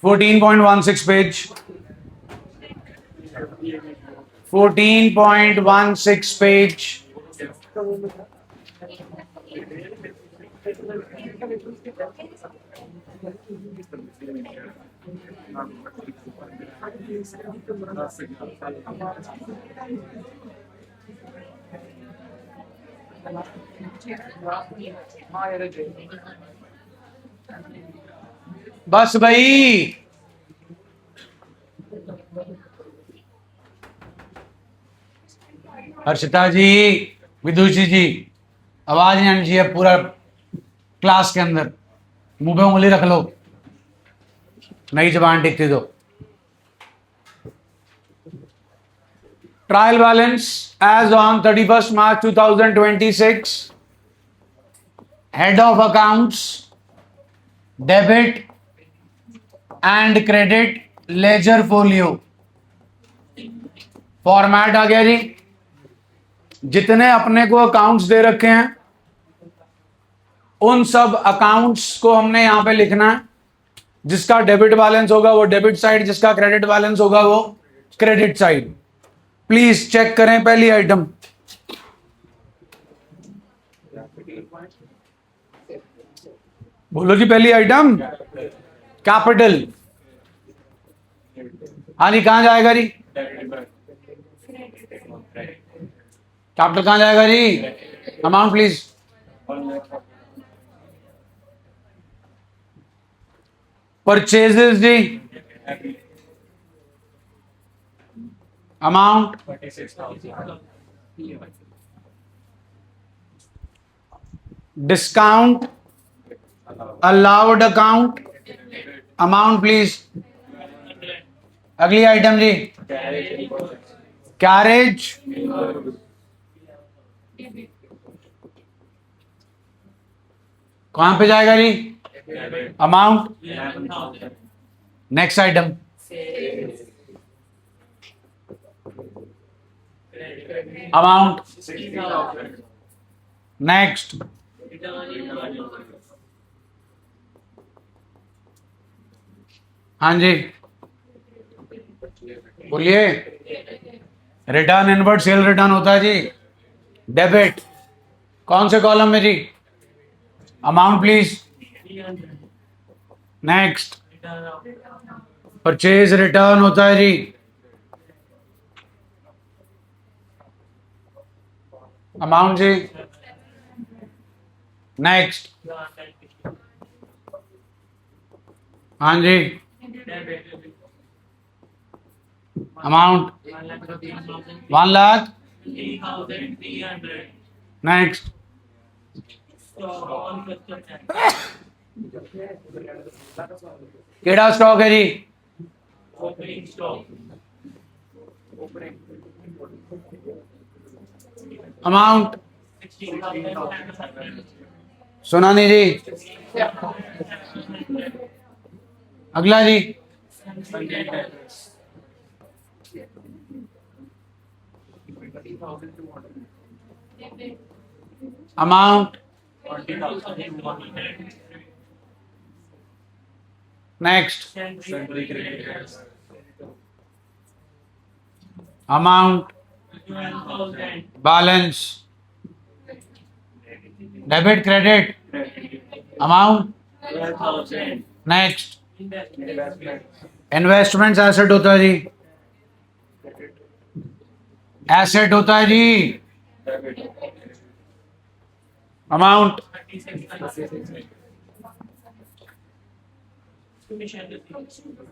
14.16 page. 14.16 page. बस भाई, हर्षिता जी, विदुषी जी, आवाज नहीं आनी चाहिए पूरा क्लास के अंदर। मुंह पे उंगली रख लो, नई जबान टिकती तो। Trial balance as on 31st March 2026, head of accounts, debit and credit ledger folio. Format आ गया जी। जितने अपने को अकाउंट्स दे रखे हैं उन सब अकाउंट्स को हमने यहां पे लिखना है। जिसका डेबिट बैलेंस होगा वो डेबिट साइड, जिसका क्रेडिट बैलेंस होगा वो क्रेडिट साइड। प्लीज चेक करें पहली आइटम। बोलो जी, पहली आइटम कैपिटल। हाँ जी, कहां जाएगा जी कैपिटल? कहां जाएगा जी? Amount please. परचेजेस जी, amount. Discount allowed account, amount please. अगली आइटम जी, कैरेज। कहां पे जाएगा जी? Amount. Next item, amount. Next, हाँ जी बोलिए। रिटर्न इनवर्ड सेल रिटर्न होता है जी, डेबिट। कौन से कॉलम में जी? Amount please. Next, purchase return होता है जी, अमाउंट जी। नेक्स्ट, हाँ जी, अमाउंट 1,00,000। नेक्स्ट, केड़ा स्टॉक है जी? अमाउंट सुना नहीं जी। अगला जी, amount. Next, amount, balance, debit credit, amount. Next, investment asset होता है जी, एसेट होता है जी, amount.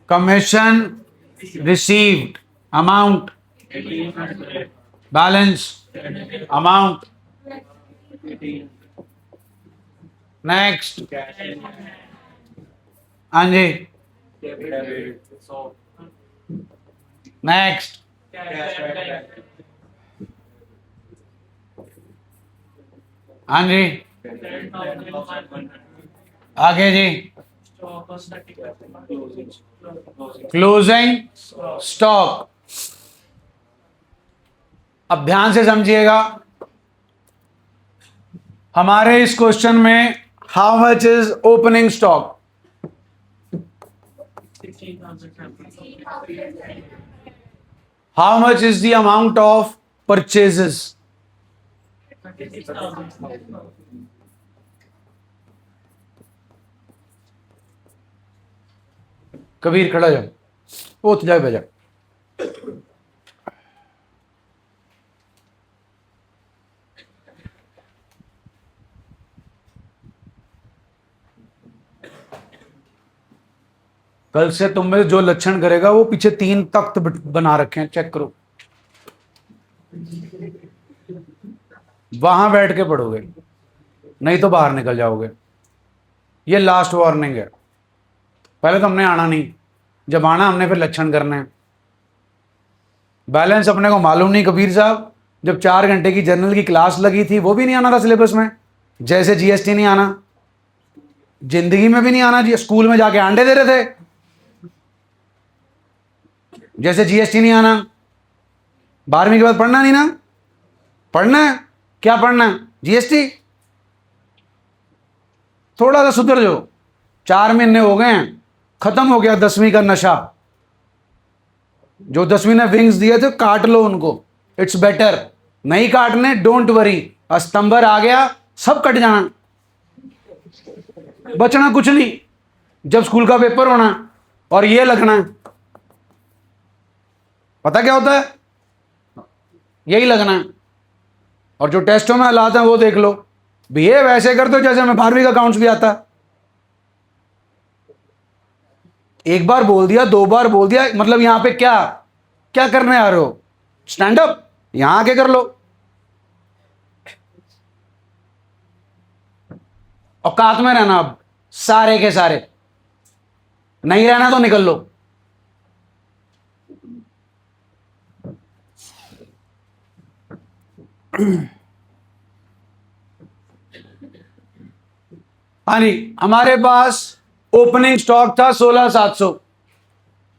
Commission received, amount. Balance, amount. Next, हाँ जी, नेक्स्ट, हाँ जी, आगे जी, क्लोजिंग स्टॉक। अब ध्यान से समझिएगा, हमारे इस क्वेश्चन में how much is opening stock? How much is the amount of purchases? Kabir खड़ा जाओ, उठ जाए बेजा। कल से तुम में जो लक्षण करेगा वो पीछे 3 तख्त बना रखे हैं, चेक करो, वहां बैठ के पढ़ोगे, नहीं तो बाहर निकल जाओगे। ये लास्ट वार्निंग है। पहले तो हमने आना नहीं, जब आना हमने फिर लक्षण करने हैं। बैलेंस अपने को मालूम नहीं कबीर साहब, जब 4 घंटे की जर्नल की क्लास लगी थी वो भी नहीं आना था सिलेबस में, जैसे जीएसटी नहीं आना, जिंदगी में भी नहीं आना। स्कूल में जाके अंडे दे रहे थे, जैसे जीएसटी नहीं आना। 12वीं के बाद पढ़ना नहीं ना, पढ़ना है क्या? पढ़ना है जीएसटी। थोड़ा सा सुधर जाओ, 4 महीने हो गए हैं, खत्म हो गया 10वीं का नशा। जो 10वीं ने विंग्स दिए थे काट लो उनको, इट्स बेटर। नहीं काटने, डोंट वरी, अस्तंबर आ गया, सब कट जाना, बचना कुछ नहीं। जब स्कूल का पेपर होना और ये लगना है, पता क्या होता है? यही लगना है। और जो टेस्टों में हालात हैं वो देख लो, बिहेव ऐसे कर दो जैसे हमें 12वीं का अकाउंट्स भी आता। एक बार बोल दिया, 2 बार बोल दिया, मतलब यहां पे क्या क्या करने आ रहे हो? स्टैंड अप, यहां आके कर लो। औकात में रहना, अब सारे के सारे, नहीं रहना तो निकल लो। हाँ जी, हमारे पास ओपनिंग स्टॉक था 16,700,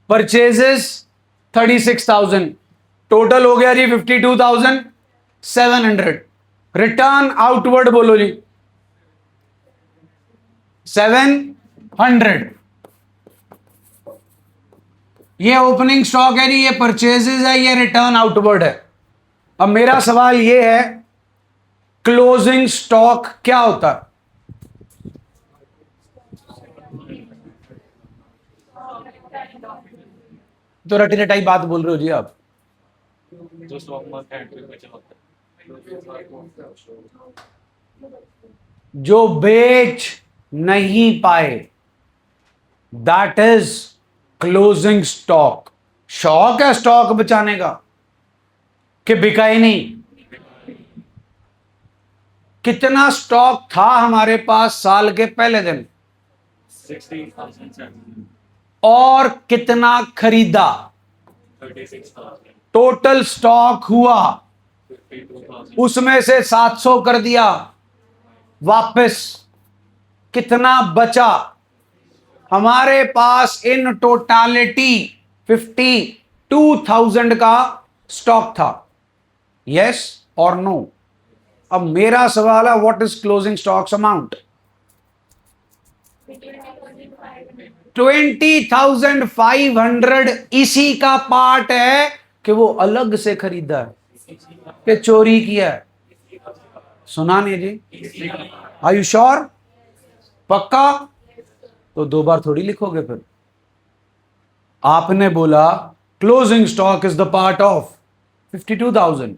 परचेजेस 36,000, टोटल हो गया जी 52,700। रिटर्न आउटवर्ड बोलो जी 700। ये ओपनिंग स्टॉक है जी, ये परचेजेस है, ये रिटर्न आउटवर्ड है। अब मेरा सवाल ये है, क्लोजिंग स्टॉक क्या होता है? तो रटी रटाई बात बोल रहे हो जी आप। जो स्टॉक मार्केट में बचा होता है, जो बेच नहीं पाए, दैट इज क्लोजिंग स्टॉक। शौक है स्टॉक बचाने का कि बिका ही नहीं? कितना स्टॉक था हमारे पास साल के पहले दिन 60,000, और कितना खरीदा? 36,000, टोटल स्टॉक हुआ, 52,000, उसमें से 700 कर दिया वापस, कितना बचा? हमारे पास इन टोटालिटी 52,000 का स्टॉक था। यस और नो? अब मेरा सवाल है, what is closing stocks amount? 20,500 इसी का पार्ट है कि वो अलग से खरीदा है कि चोरी किया है? सुना नहीं जी? Are you sure? पक्का? तो 2 बार थोड़ी लिखोगे फिर। आपने बोला closing stock is the part of 52,000।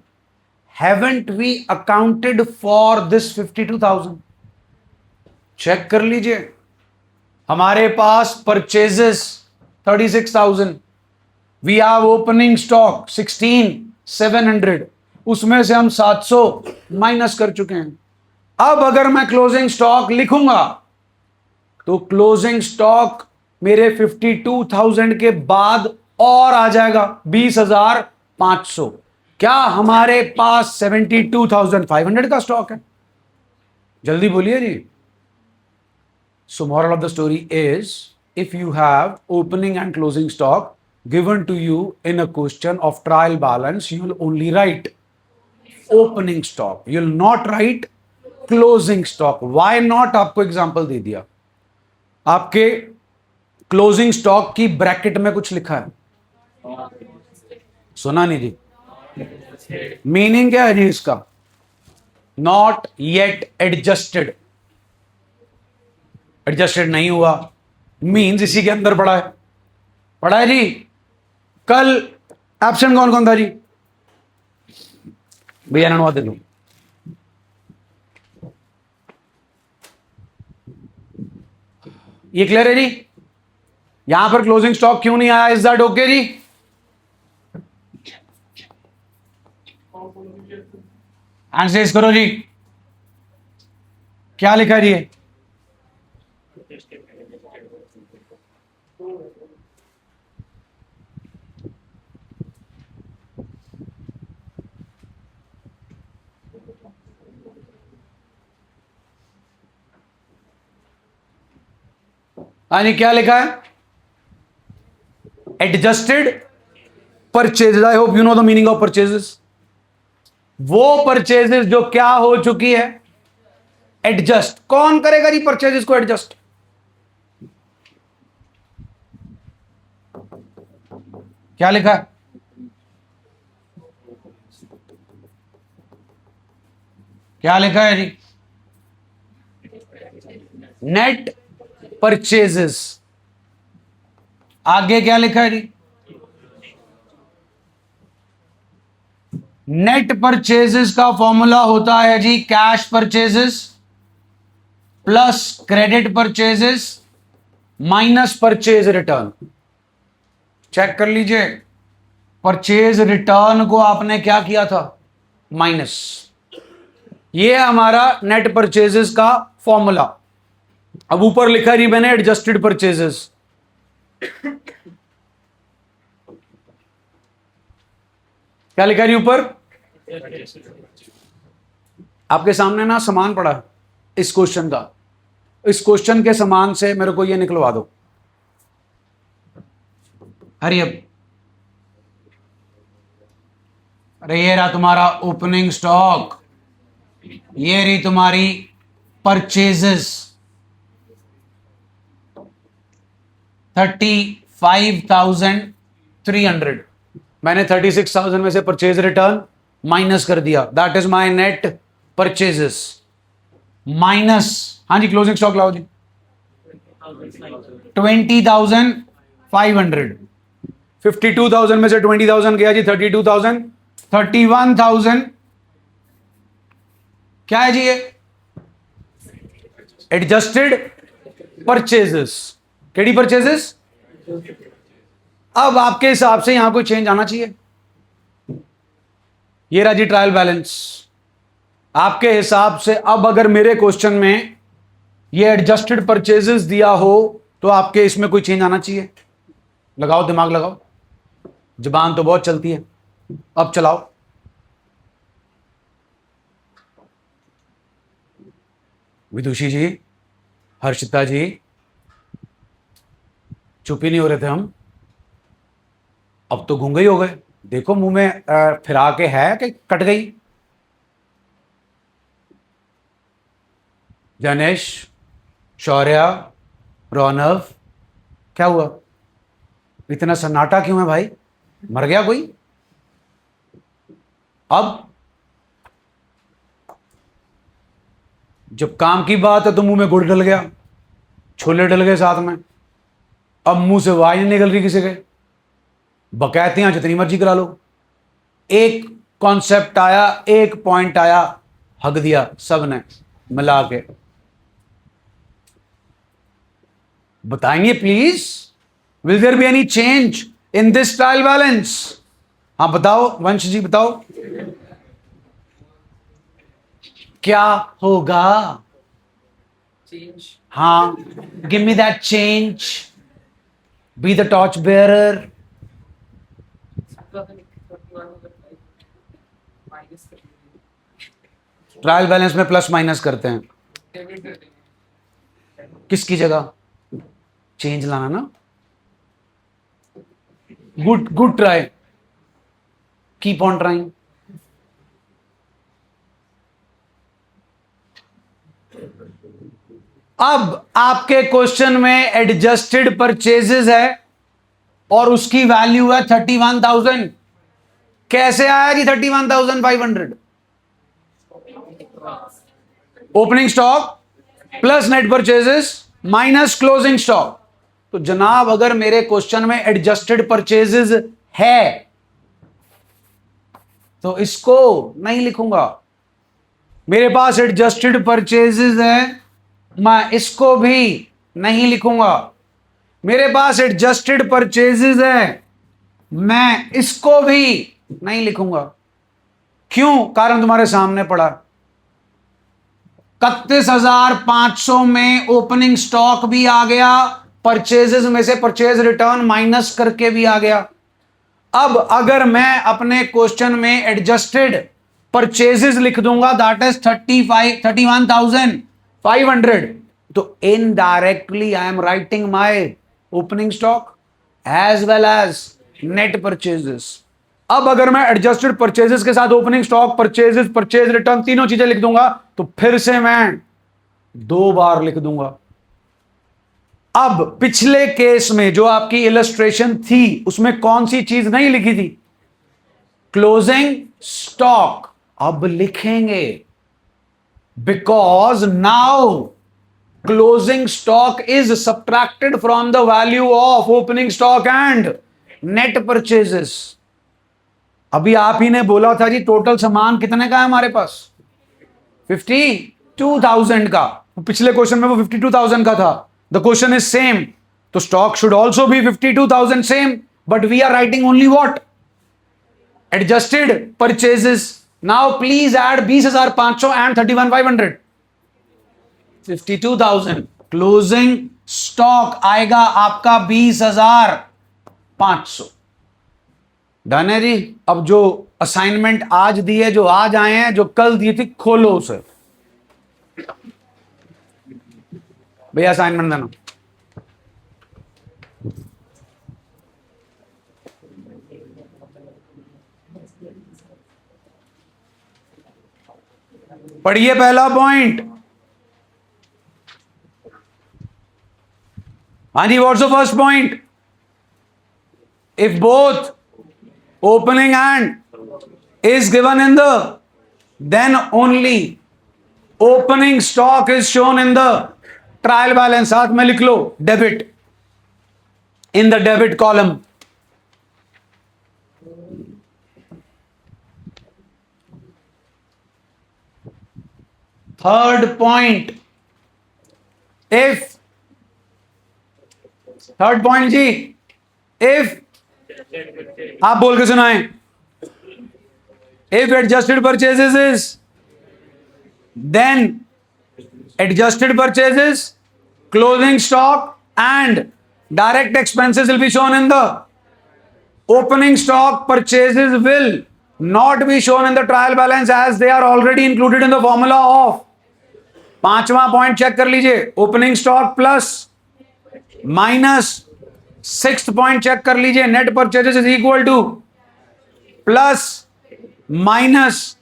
Haven't we accounted for this 52,000? Check कर लीजिए, हमारे पास purchases 36,000, we have opening stock 16,700, उसमें से हम 700 माइनस कर चुके हैं। अब अगर मैं क्लोजिंग स्टॉक लिखूंगा तो क्लोजिंग स्टॉक मेरे 52,000 के बाद और आ जाएगा 20,500। क्या हमारे पास 72,500 का स्टॉक है? जल्दी बोलिए जी। So moral of the story is, if you have opening and closing stock given to you in a question of trial balance, you will only write opening stock, you will not write closing stock. Why not? आपको example दे दिया. आपके closing stock की bracket में कुछ लिखा है, सुना नहीं जी? मीनिंग क्या है जी इसका? Not yet adjusted. एडजस्टेड नहीं हुआ मीन्स इसी के अंदर पड़ा है जी. कल एब्सेंट कौन कौन था जी? भैया ननवा दे दो. ये क्लियर है जी? यहां पर क्लोजिंग स्टॉक क्यों नहीं आया? इज दैट ओके जी? आंसर करो जी. क्या लिखा है जी? यानी क्या लिखा है? Adjusted purchases. I hope you know the meaning of purchases. वो परचेजेस जो क्या हो चुकी है? एडजस्ट. कौन करेगा जी परचेजेस को एडजस्ट? क्या लिखा है? क्या लिखा है जी? Net purchases. आगे क्या लिखा है जी? नेट परचेजेस का फॉर्मूला होता है जी cash purchases plus credit purchases minus purchase return. Check कर लीजिए. परचेज रिटर्न को आपने क्या किया था? माइनस. ये हमारा नेट परचेजेस का फॉर्मूला. अब ऊपर लिखा जी मैंने एडजस्टेड परचेजेस. क्या लिखा जी ऊपर? आपके सामने ना समान पड़ा है इस क्वेश्चन का. इस क्वेश्चन के समान से मेरे को ये निकलवा दो. हरी अब. अरे ये रहा तुम्हारा ओपनिंग स्टॉक, ये रही तुम्हारी परचेजेस 35,300. मैंने 36,000 में से परचेज रिटर्न माइनस कर दिया. That is my net purchases minus. हाँ जी क्लोजिंग स्टॉक लाओ जी. 20,500. 52,000 में से 20,000 गया जी. 32,000. 31,000 क्या है जी? ये एडजस्टेड परचेजेस. KD purchases. अब आपके हिसाब से यहां कोई चेंज आना चाहिए. ये रहा जी ट्रायल बैलेंस. आपके हिसाब से अब अगर मेरे क्वेश्चन में ये एडजस्टेड परचेजेस दिया हो तो आपके इसमें कोई चेंज आना चाहिए. लगाओ दिमाग लगाओ. जुबान तो बहुत चलती है. अब चलाओ. विदुषी जी, हर्षिता जी, चुप ही नहीं हो रहे थे हम. अब तो गूंगे ही हो गए. देखो मुंह में फिरा के है कि कट गई. जनेश, शौर्या, रौनव, क्या हुआ? इतना सन्नाटा क्यों है भाई? मर गया कोई? अब जब काम की बात है तो मुंह में गुड़ डल गया, छोले डल गए साथ में. अब मुंह से आवाज नहीं निकल रही किसी के. बकैतियां जितनी मर्जी करा लो. एक कॉन्सेप्ट आया, एक पॉइंट आया, हक दिया सब ने मिला के. बताएंगे please, will there be any change in this trial balance? हाँ बताओ वंश जी बताओ. क्या होगा? Change. हाँ, give me that change. Be the torch bearer. Minus कर देंगे. ट्रायल बैलेंस में प्लस माइनस करते हैं. डेबिट कर देंगे. किसकी जगह? चेंज लाना ना. Good try. Keep on trying. अब आपके क्वेश्चन में एडजस्टेड परचेजेस है और उसकी वैल्यू है 31,000. कैसे आया जी 31,500? Opening stock plus net purchases minus closing stock. तो जनाब अगर मेरे क्वेश्चन में एडजस्टेड परचेजेस है तो इसको नहीं लिखूंगा. मेरे पास एडजस्टेड परचेजेस है, मैं इसको भी नहीं लिखूंगा. मेरे पास एडजस्टेड परचेजेस है, मैं इसको भी नहीं लिखूंगा. क्यों? कारण तुम्हारे सामने पड़ा. 31,500 में ओपनिंग स्टॉक भी आ गया, परचेजेस में से परचेज रिटर्न माइनस करके भी आ गया. अब अगर मैं अपने क्वेश्चन में एडजस्टेड परचेजेस लिख दूंगा दैट इज 31,500, तो indirectly I am writing my opening stock as well as net purchases. अब अगर मैं एडजस्टेड परचेजेस के साथ opening stock, purchases, purchase return तीनों चीजें लिख दूंगा तो फिर से मैं 2 बार लिख दूंगा. अब पिछले केस में जो आपकी इलस्ट्रेशन थी उसमें कौन सी चीज नहीं लिखी थी? Closing stock. अब लिखेंगे because now closing stock is subtracted from the value of opening stock and net purchases. अभी आप ही ने बोला था जी टोटल सामान कितने का है हमारे पास? 52,000 का. पिछले क्वेश्चन में वो 52,000 का था. द क्वेश्चन इज सेम, तो stock should also be 52,000 same, but we are writing only what? Adjusted purchases. Now please add 20,500 and 31,500. 52,000. Closing stock आएगा आपका 20,500. डन है जी. अब जो असाइनमेंट आज दी है, जो आज आए हैं, जो कल दी थी, खोलो उसे भैया. असाइनमेंट देना. पढ़िए पहला पॉइंट. हाँ जी, what's the first point? If both opening and is given in the, then only opening stock is shown in the trial balance. साथ में लिख लो debit in the debit column. Third point, third point ji, if आप बोल के सुनाएं. If adjusted purchases is, then adjusted purchases, closing stock and direct expenses will be shown in the opening stock. Purchases will not be shown in the trial balance as they are already included in the formula of. 5वां point check कर लीजिए. Opening stock plus minus. 6th point check कर लीजिए. Net purchases is equal to plus minus.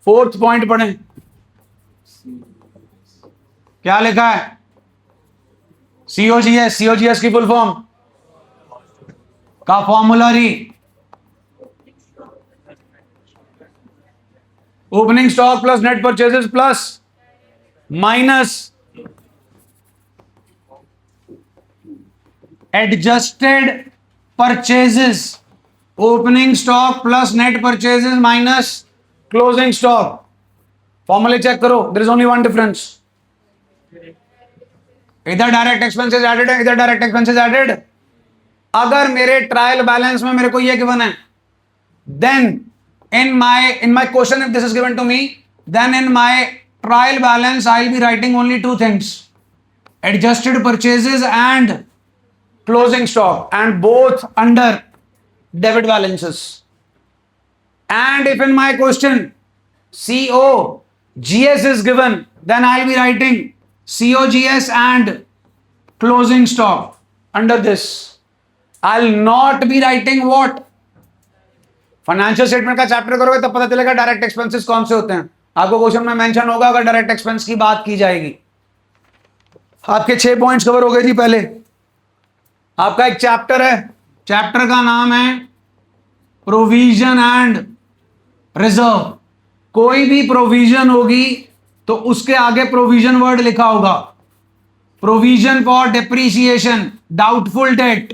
Fourth point पढ़ें. क्या लिखा है? COGS. COGS की फुल फॉर्म का फॉर्मूला जी. Opening stock plus net purchases plus minus adjusted purchases. Opening stock plus net purchases minus closing stock. फॉर्मूले check करो. There is only one difference. इधर डायरेक्ट एक्सपेंसेस एडेड है, इधर direct expenses added. अगर मेरे trial balance में मेरे को ये गिवन है, then in my question, if this is given to me, then in my trial balance I'll be writing only two things: adjusted purchases and closing stock, and both under debit balances. And if in my question CO, GS is given, then I'll be writing COGS and closing stock under this. I'll not be writing what? Financial statement का chapter करोगे तब पता चलेगा direct expenses कौन से होते हैं. आपको क्वेश्चन में मेंशन होगा अगर डायरेक्ट एक्सपेंस की बात की जाएगी. आपके 6 पॉइंट्स कवर हो गए जी. पहले आपका एक चैप्टर है, चैप्टर का नाम है प्रोविजन एंड रिजर्व. कोई भी प्रोविजन होगी तो उसके आगे प्रोविजन वर्ड लिखा होगा. Provision for depreciation, doubtful debt,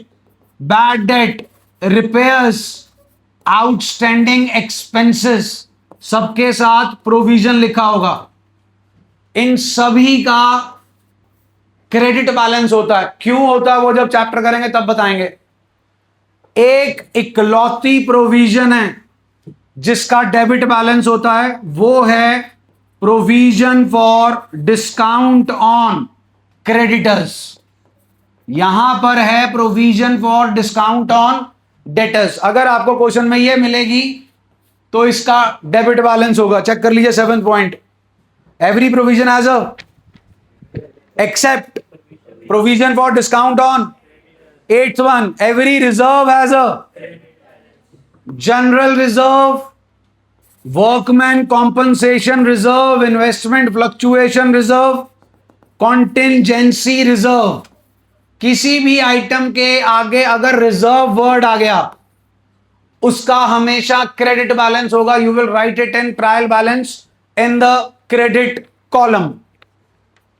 bad debt, repairs, outstanding expenses, सबके साथ प्रोविजन लिखा होगा. इन सभी का क्रेडिट बैलेंस होता है. क्यों होता है वो जब चैप्टर करेंगे तब बताएंगे. एक इकलौती प्रोविजन है जिसका डेबिट बैलेंस होता है, वो है provision for discount on creditors. यहां पर है provision for discount on debtors. अगर आपको क्वेश्चन में ये मिलेगी तो इसका डेबिट बैलेंस होगा. चेक कर लीजिए 7th point. Every provision has a except provision for discount on. 8th one, every reserve has a general reserve, workman compensation reserve, investment fluctuation reserve, contingency reserve. किसी भी आइटम के आगे अगर reserve word आ गया उसका हमेशा क्रेडिट बैलेंस होगा. You will write it in trial balance in the credit column.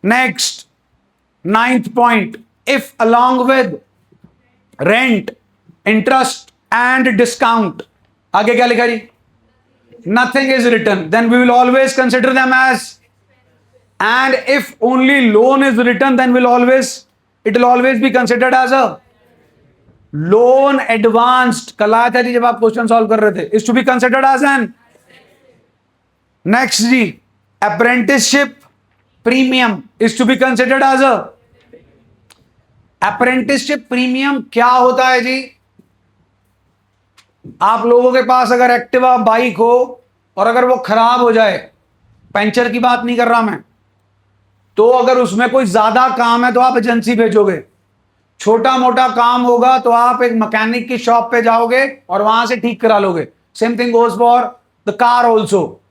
Next 9th point, if along with rent, interest and discount, आगे क्या लिखा जी? Nothing is written, then we will always consider them as. And if only loan is written then it will always be considered as a loan advanced. कल आया था जी जब आप question solve कर रहे थे. is to be considered as an. next ji, apprenticeship premium is to be considered as a. apprenticeship premium क्या होता है जी? आप लोगों के पास अगर एक्टिवा बाइक हो और अगर वो खराब हो जाए, पंचर की बात नहीं कर रहा मैं, तो अगर उसमें कोई ज्यादा काम है तो आप एजेंसी भेजोगे. छोटा मोटा काम होगा तो आप एक मैकेनिक की शॉप पे जाओगे और वहां से ठीक करा लोगे. Same thing goes for the car also.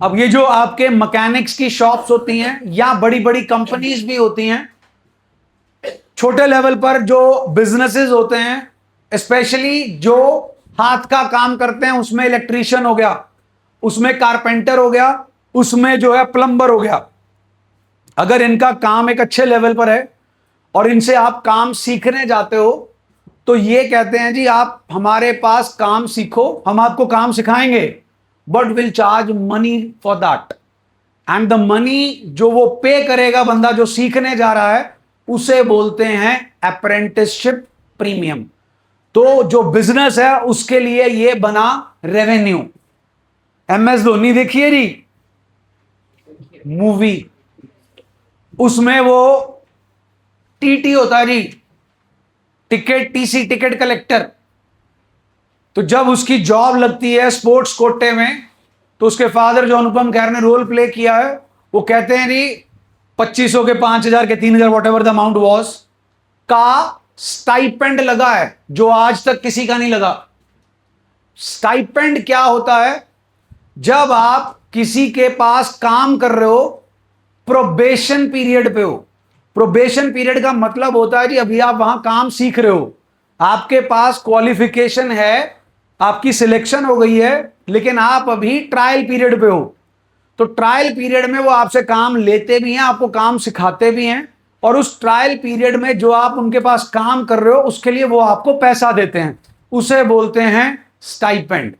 अब ये जो आपके मैकेनिक्स की शॉप्स होती हैं या बड़ी बड़ी कंपनीज भी होती हैं, छोटे लेवल पर जो बिजनेसेस होते हैं, स्पेशली जो हाथ का काम करते हैं, उसमें इलेक्ट्रीशियन हो गया, उसमें कारपेंटर हो गया, उसमें जो है प्लम्बर हो गया. अगर इनका काम एक अच्छे लेवल पर है और इनसे आप काम सीखने जाते हो तो ये कहते हैं जी आप हमारे पास काम सीखो, हम आपको काम सिखाएंगे, but will charge money for that. And the money जो वो पे करेगा बंदा जो सीखने जा रहा है उसे बोलते हैं अप्रेंटिसशिप प्रीमियम. तो जो बिजनेस है उसके लिए ये बना रेवेन्यू. MS धोनी देखिए जी मूवी, उसमें वो TT होता है जी, टिकट TC, टिकट कलेक्टर. तो जब उसकी जॉब लगती है स्पोर्ट्स कोटे में तो उसके फादर जो अनुपम खेर ने रोल प्ले किया है वो कहते हैं जी 2500 के 5000 के 3000 what ever the amount was का स्टाइपेंड लगा है जो आज तक किसी का नहीं लगा. स्टाइपेंड क्या होता है? जब आप किसी के पास काम कर रहे हो, प्रोबेशन पीरियड पे हो. प्रोबेशन पीरियड का मतलब होता है जी अभी आप वहां काम सीख रहे हो, आपके पास क्वालिफिकेशन है, आपकी सिलेक्शन हो गई है, लेकिन आप अभी ट्रायल पीरियड पे हो. तो ट्रायल पीरियड में वो आपसे काम लेते भी हैं, आपको काम सिखाते भी हैं, और उस ट्रायल पीरियड में जो आप उनके पास काम कर रहे हो उसके लिए वो आपको पैसा देते हैं, उसे बोलते हैं स्टाइपेंड.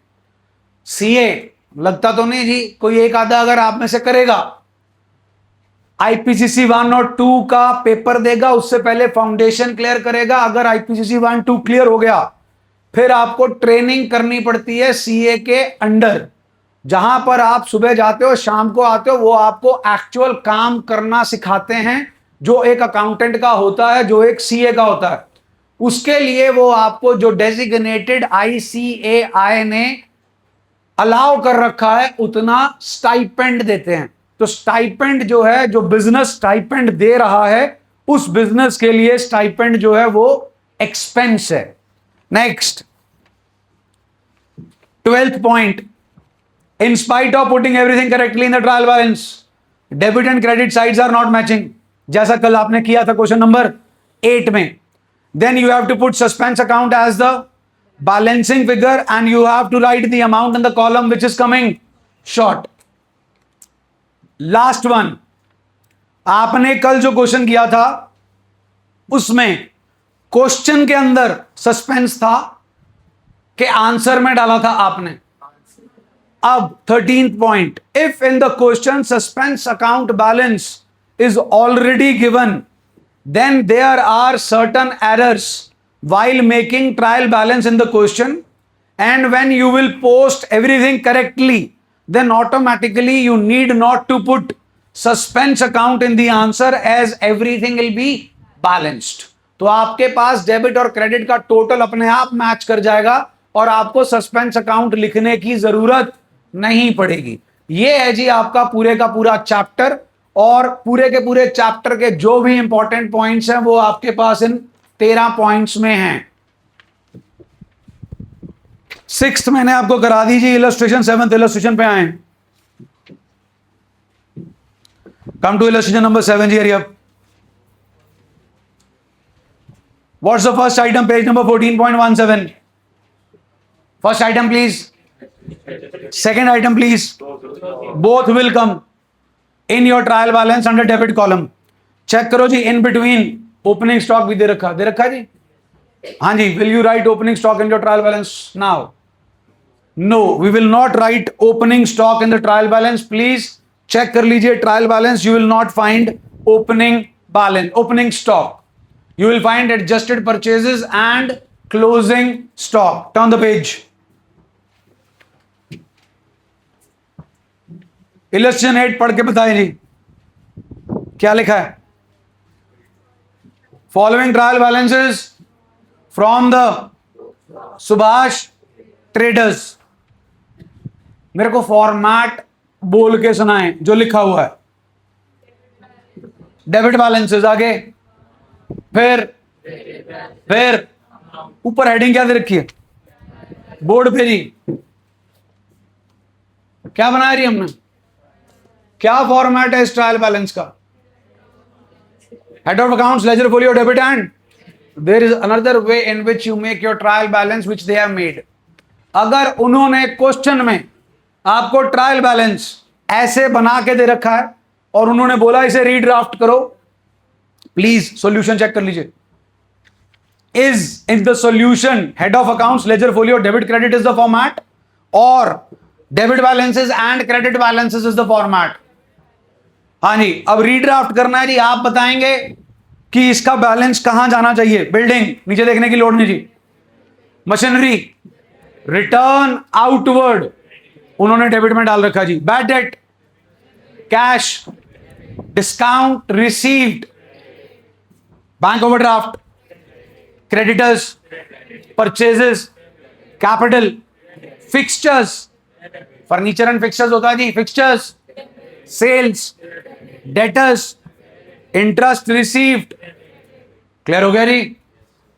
CA लगता तो नहीं जी कोई एक आधा अगर आप में से करेगा, IPCC 1 और 2 का पेपर देगा, उससे पहले फाउंडेशन क्लियर करेगा. अगर IPCC 1 2 क्लियर हो गया फिर आपको ट्रेनिंग करनी पड़ती है CA के अंडर, जहां पर आप सुबह जाते हो शाम को आते हो. वो आपको एक्चुअल काम करना सिखाते हैं जो एक अकाउंटेंट का होता है, जो एक CA का होता है. उसके लिए वो आपको जो डेजिग्नेटेड ICAI ने अलाउ कर रखा है उतना स्टाइपेंड देते हैं। तो स्टाइपेंड जो है, जो बिजनेस स्टाइपेंड दे रहा है, उस बिजनेस के लिए स्टाइपेंड जो है वो एक्सपेंस है। Next 12th point, in spite of putting everything correctly in the trial balance, debit and credit sides are not matching, जैसा कल आपने किया था क्वेश्चन नंबर 8 में। Then you have to put suspense account as the balancing figure and you have to write the amount in the column which is coming short. Last one, आपने कल जो question किया था उसमें क्वेश्चन के अंदर suspense था कि आंसर में डाला था आपने। अब 13th point, if in the question suspense account balance is already given, then there are certain errors while making trial balance in the question, and when you will post everything correctly, then automatically you need not to put suspense account in the answer as everything will be balanced. तो आपके पास debit और credit का total अपने आप match कर जाएगा और आपको सस्पेंस अकाउंट लिखने की जरूरत नहीं पड़ेगी। ये है जी आपका पूरे का पूरा चैप्टर, और पूरे के पूरे चैप्टर के जो भी इंपॉर्टेंट पॉइंट्स हैं वो आपके पास इन 13 पॉइंट्स में हैं। 6th मैंने आपको करा दीजिए इलस्ट्रेशन, 7th इलस्ट्रेशन पे आए। कम टू इलस्ट्रेशन नंबर 7 जी, hurry up. What's the first item, page number 14.17। First item please, second item please, both will come in your trial balance under debit column. Check करो जी, in between opening stock भी दे रखा जी। हाँ जी, will you write opening stock in your trial balance now? No, we will not write opening stock in the trial balance. Please check कर लीजिए trial balance, you will not find opening balance, opening stock, you will find adjusted purchases and closing stock. Turn the page. Illustration 8 पढ़ के बताएं जी क्या लिखा है। Following trial balances from the Subhash traders. मेरे को फॉर्मेट बोल के सुनाएं जो लिखा हुआ है। डेबिट बैलेंसेस आगे, फिर ऊपर हेडिंग क्या दे रखी है बोर्ड पे जी? क्या बनाया रही हमने? क्या फॉर्मेट है इस ट्रायल बैलेंस का? Head of accounts, ledger folio, debit, and there is another way in which you make your trial balance which they have made. अगर उन्होंने क्वेश्चन में आपको ट्रायल बैलेंस ऐसे बना के दे रखा है और उन्होंने बोला इसे रीड्राफ्ट करो, प्लीज सॉल्यूशन चेक कर लीजिए। Is in the solution head of accounts, ledger folio, debit, credit is the format, or debit balances and credit balances is the format? हाँ जी, अब रीड्राफ्ट करना है जी। आप बताएंगे कि इसका बैलेंस कहां जाना चाहिए। बिल्डिंग, नीचे देखने की लोड नहीं जी। मशीनरी, रिटर्न आउटवर्ड, उन्होंने डेबिट में डाल रखा जी। Bad debt, cash, discount received, bank overdraft, creditors, purchases, capital, fixtures, furniture and fixtures होता है जी, fixtures, sales, debtors, interest received. Clear हो गया जी?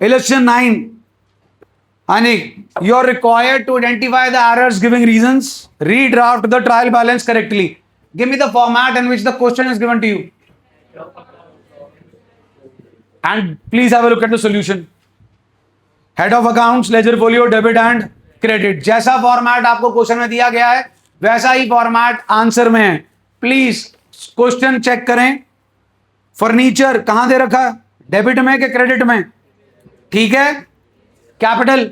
इलस्ट्रेशन 9, हाँ जी, you are required to identify the errors giving reasons, redraft the trial balance correctly. Give me the format in which the question is given to you and please have a look at the solution. Head of accounts, ledger folio, debit and credit, जैसा format आपको question में दिया गया है वैसा ही format answer में है। Please question check करें। फर्नीचर कहां दे रखा है, डेबिट में कि क्रेडिट में? ठीक है। कैपिटल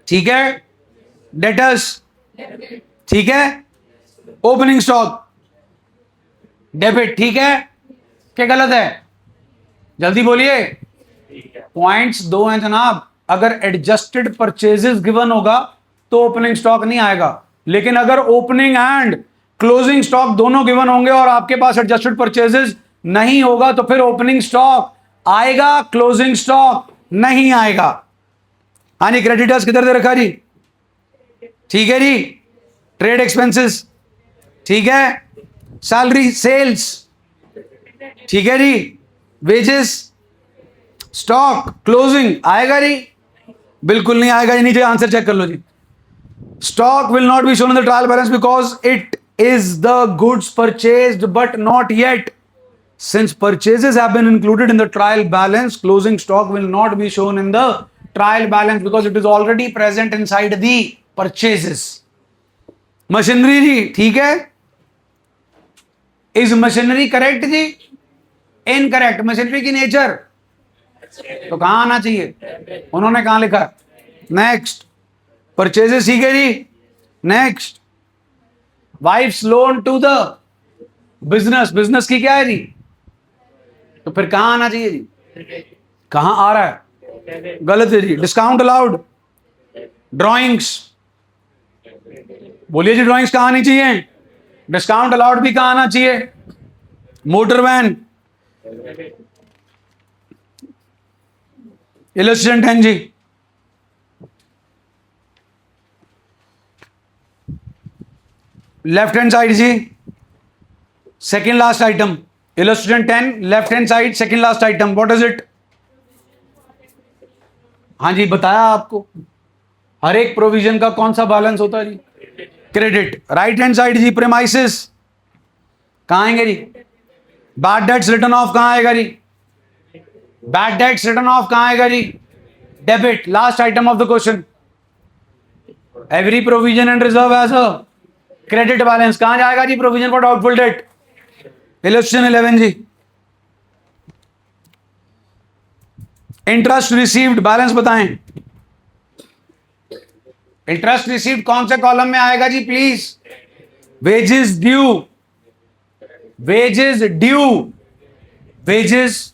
ठीक है, डेटर्स ठीक है, ओपनिंग स्टॉक डेबिट ठीक है क्या गलत है? जल्दी बोलिए। पॉइंट्स दो हैं जनाब। अगर एडजस्टेड परचेजेस गिवन होगा तो ओपनिंग स्टॉक नहीं आएगा, लेकिन अगर ओपनिंग एंड क्लोजिंग स्टॉक दोनों गिवन होंगे और आपके पास एडजस्टेड परचेजेस नहीं होगा तो फिर ओपनिंग स्टॉक आएगा, क्लोजिंग स्टॉक नहीं आएगा। हाँ जी, क्रेडिटर्स किधर दे रखा जी? ठीक है जी, ट्रेड एक्सपेंसेस, ठीक है, सैलरी, सेल्स, ठीक है जी, वेजेस, स्टॉक, क्लोजिंग आएगा जी? बिल्कुल नहीं आएगा जी। नीचे आंसर चेक कर लो जी। Stock will not be shown in the trial balance because it is the goods purchased but not yet. Since purchases have been included in the trial balance, closing stock will not be shown in the trial balance because it is already present inside the purchases. Machinery जी, ठीक है? Is machinery correct जी? Incorrect. Machinery की nature तो कहां आना चाहिए? उन्होंने कहां लिखा? नेक्स्ट. परचेजेस, ठीक है जी? Next. Wife's loan to the business, business की क्या है जी? तो फिर कहां आना चाहिए जी? कहां आ रहा है? गलत है जी. डिस्काउंट अलाउड, ड्राइंग्स, बोलिए जी, ड्राइंग्स कहां आनी चाहिए? डिस्काउंट अलाउड भी कहां आना चाहिए? Motor van. इलस्ट्रेशन 10 जी. लेफ्ट हैंड साइड जी, second last item. Illustration 10, left hand side, second last item. What is it? हाँ जी, बताया आपको. हर एक प्रोविजन का कौन सा बैलेंस होता है जी? क्रेडिट. राइट हैंड साइड जी, प्रेमाइसिस कहां आएंगे जी? बैड डेट्स रिटर्न ऑफ कहां आएगा जी? बैड डेट्स रिटर्न ऑफ कहां आएगा जी? Debit. Last item of the question. Every provision and reserve as a credit balance कहां जाएगा जी? Provision for doubtful debt. Illustration 11 जी. इंटरेस्ट रिसीव्ड बैलेंस बताएं. इंटरेस्ट रिसीव्ड कौन से कॉलम में आएगा जी please? Wages due, wages due, wages,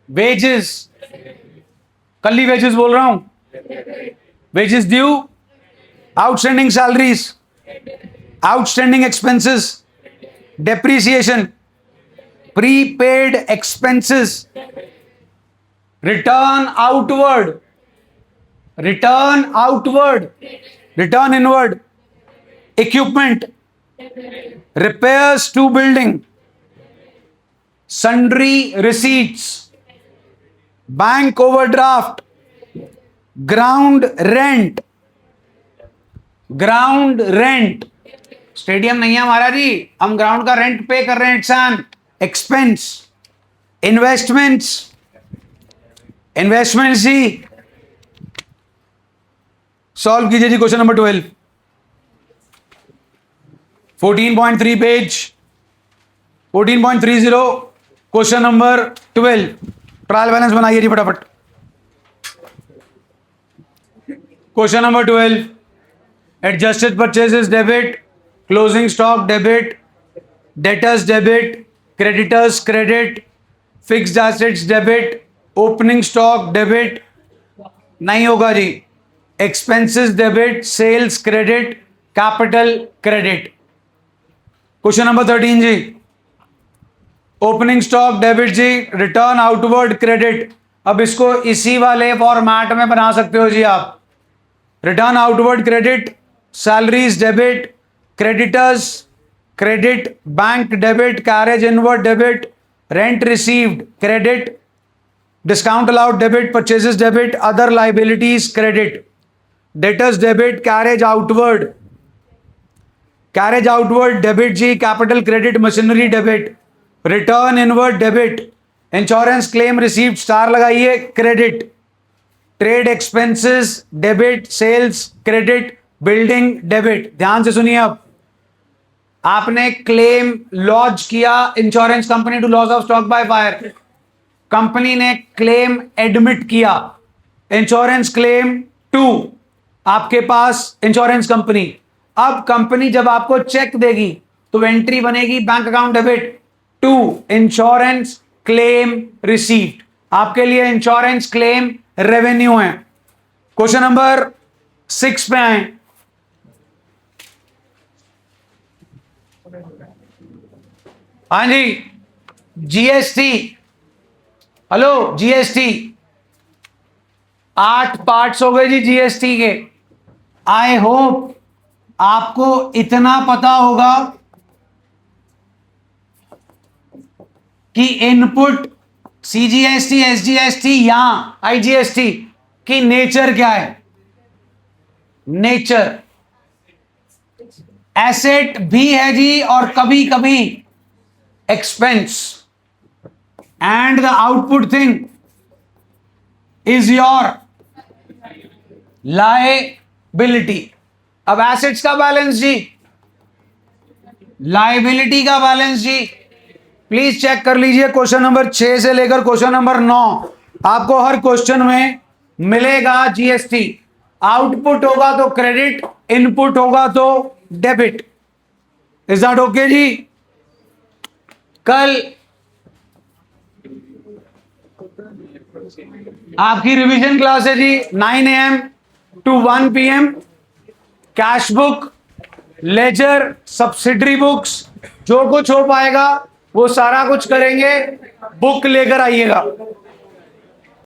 wages, कल्ली वेजेस बोल रहा हूं. Wages due, outstanding salaries, outstanding expenses, depreciation, prepaid expenses, return outward, return outward, return inward, equipment, repairs to building, sundry receipts, bank overdraft, ground rent, ground rent. Stadium नहीं है हमारा जी, हम ground का rent पे कर रहे हैं. It's an expense. Investments, investments जी. सॉल्व कीजिए जी question number 12, 14.3 page, 14.30, question number 12. Trial balance बनाइए जी फटाफट. Question number 12. Adjusted purchases debit, closing stock debit, debtors debit, creditors credit, fixed assets debit, opening stock debit नहीं होगा जी. Expenses debit, sales credit, capital credit. Question number 13 जी. Opening stock debit जी, return outward credit. अब इसको इसी वाले format में बना सकते हो जी आप. Return outward credit, salaries debit, creditors credit, bank debit, carriage inward debit, rent received credit, discount allowed debit, purchases debit, other liabilities credit, debtors debit, carriage outward, carriage outward debit जी, capital credit, machinery debit, return inward debit, insurance claim received star लगाइए credit, trade expenses debit, sales credit, building debit. ध्यान से सुनिए. अब आपने claim launch किया, insurance company to loss of stock by fire. Company ने claim admit किया, insurance claim to आपके पास इंश्योरेंस कंपनी. अब कंपनी जब आपको चेक देगी तो एंट्री बनेगी bank account debit to insurance claim received. आपके लिए इंश्योरेंस क्लेम रेवेन्यू है. क्वेश्चन नंबर 6 पे आए. हाँ जी, जीएसटी. हेलो, जीएसटी 8 पार्ट्स हो गए जी जीएसटी के. आई होप आपको इतना पता होगा कि इनपुट सीजीएसटी, एसजीएसटी या आईजीएसटी की नेचर क्या है। नेचर एसेट भी है जी, और कभी कभी expense, and the output thing is your liability. अब एसेट्स का बैलेंस जी, लायबिलिटी का बैलेंस जी, प्लीज चेक कर लीजिए क्वेश्चन नंबर 6 से लेकर क्वेश्चन नंबर 9। आपको हर क्वेश्चन में मिलेगा जीएसटी। आउटपुट होगा तो क्रेडिट, इनपुट होगा तो डेबिट। इज दैट ओके जी? कल आपकी रिवीजन क्लास है जी 9 AM to 1 PM। Cash book, ledger, subsidiary books, जो कुछ हो पाएगा वो सारा कुछ करेंगे। बुक लेकर आइएगा।